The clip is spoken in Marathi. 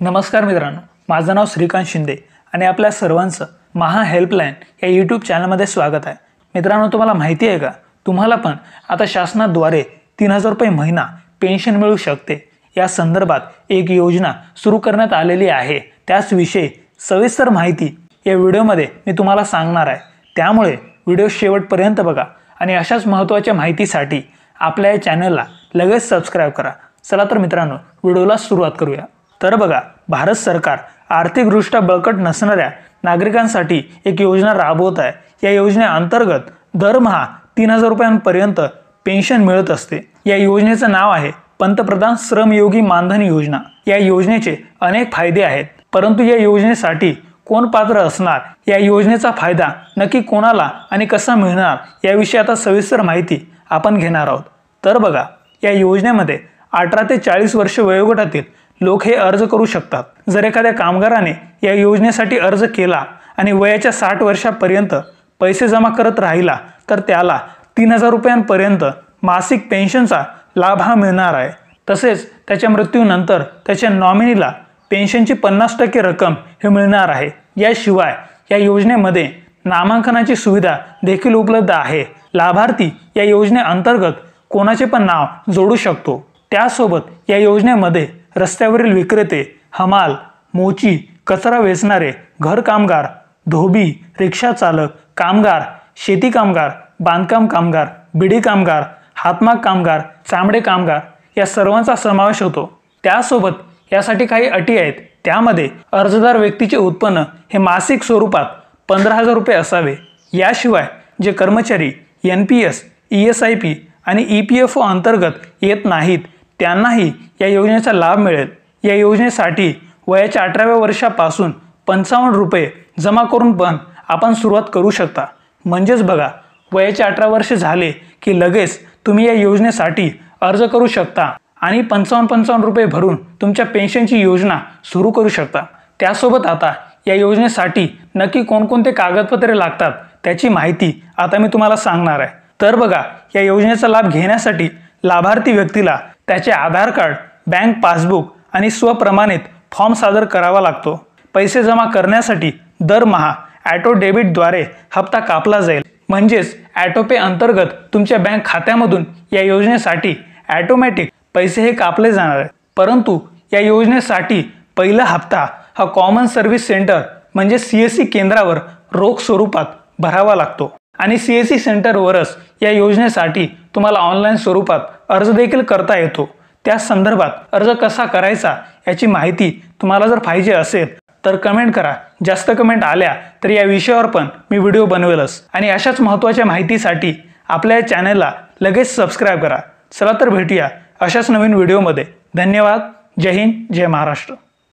नमस्कार मित्रांनो, माझं नाव श्रीकांत शिंदे आणि आपल्या सर्वांचं महा हेल्पलाइन या यूट्यूब चॅनलमध्ये स्वागत आहे। मित्रांनो, तुम्हाला माहिती आहे का, तुम्हाला पण आता शासनाद्वारे 3000 रुपये महिना पेन्शन मिळू शकते। या संदर्भात एक योजना सुरू करण्यात आलेली आहे। त्याच विषयी सविस्तर माहिती या व्हिडिओमध्ये मी तुम्हाला सांगणार आहे, त्यामुळे व्हिडिओ शेवटपर्यंत बघा आणि अशाच महत्त्वाच्या माहितीसाठी आपल्या या चॅनलला लगेच सबस्क्राइब करा। चला तर मित्रांनो, व्हिडिओला सुरुवात करूया। तर बघा, भारत सरकार आर्थिकदृष्ट्या बळकट नसणाऱ्या नागरिकांसाठी एक योजना राबवत आहे। या योजनेअंतर्गत दरमहा 3000 रुपयांपर्यंत पेन्शन मिळत असते। या योजनेचं नाव आहे पंतप्रधान श्रमयोगी मानधन योजना। या योजनेचे अनेक फायदे आहेत, परंतु या योजनेसाठी कोण पात्र असणार, या योजनेचा फायदा नक्की कोणाला आणि कसा मिळणार, याविषयी आता सविस्तर माहिती आपण घेणार आहोत। तर बघा, या योजनेमध्ये 18 ते 40 वर्ष वयोगटातील लोक हे अर्ज करू शकतात। जर एखाद्या कामगाराने या योजनेसाठी अर्ज केला आणि वयाच्या 60 वर्षापर्यंत पैसे जमा करत राहिला तर त्याला 3000 रुपयांपर्यंत मासिक पेन्शनचा लाभ मिळणार आहे। तसेच त्याच्या मृत्यूनंतर त्याच्या नॉमिनीला पेन्शनची 50% रक्कम हे मिळणार आहे। याशिवाय या योजनेमध्ये नामांकनाची सुविधा देखील उपलब्ध आहे। लाभार्थी या योजनेअंतर्गत कोणाचे पण नाव जोडू शकतो। त्यासोबत या योजनेमध्ये रस्त्यावरील विक्रेते, हमाल, मोची, कचरा वेचणारे, घर कामगार, धोबी, रिक्षा चालक, कामगार, शेती कामगार, बांधकाम कामगार, बिडी कामगार, हातमाग कामगार, चामडे कामगार या सर्वांचा समावेश होतो। त्यासोबत यासाठी काही अटी आहेत। त्यामध्ये अर्जदार व्यक्तीचे उत्पन्न हे मासिक स्वरूपात 15000 रुपये असावे। याशिवाय जे कर्मचारी NPS, ESIP आणि EPFO अंतर्गत येत नाहीत त्यांनाही या योजनेचा लाभ मिळेल। या योजनेसाठी वयाच्या 18व्या वर्षापासून 55 रुपये जमा करून पण आपण सुरुवात करू शकता। म्हणजेच बघा, वयाचे 18 वर्ष झाले की लगेच तुम्ही या योजनेसाठी अर्ज करू शकता आणि 55 रुपये भरून तुमच्या पेन्शनची योजना सुरू करू शकता। त्यासोबत आता या योजनेसाठी नक्की कोणकोणते कागदपत्रे लागतात त्याची माहिती आता मी तुम्हाला सांगणार आहे। तर बघा, या योजनेचा लाभ घेण्यासाठी लाभार्थी व्यक्तीला त्याचे आधार कार्ड, बँक पासबुक आणि स्वप्रमाणित फॉर्म सादर करावा लागतो। पैसे जमा करण्यासाठी दरमहा ऑटो डेबिटद्वारे हप्ता कापला जाईल। म्हणजेच ऑटो पे अंतर्गत तुमच्या बँक खात्यामधून या योजनेसाठी ऑटोमॅटिक पैसे हे कापले जाणार आहेत। परंतु या योजनेसाठी पहिला हप्ता हा कॉमन सर्व्हिस सेंटर म्हणजे CSC केंद्रावर रोख स्वरूपात भरावा लागतो आणि CSC सेंटरवरच या योजनेसाठी तुम्हाला ऑनलाईन स्वरूपात अर्ज देखील करता येतो। त्या संदर्भात अर्ज कसा करायचा याची माहिती तुम्हाला जर पाहिजे असेल तर कमेंट करा। जास्त कमेंट आल्या तर या विषयावर पण मी व्हिडिओ बनवेलच। आणि अशाच महत्त्वाच्या माहितीसाठी आपल्या या चॅनलला लगेच सबस्क्राइब करा। चला तर भेटूया अशाच नवीन व्हिडिओमध्ये। धन्यवाद। जय हिंद, जय महाराष्ट्र।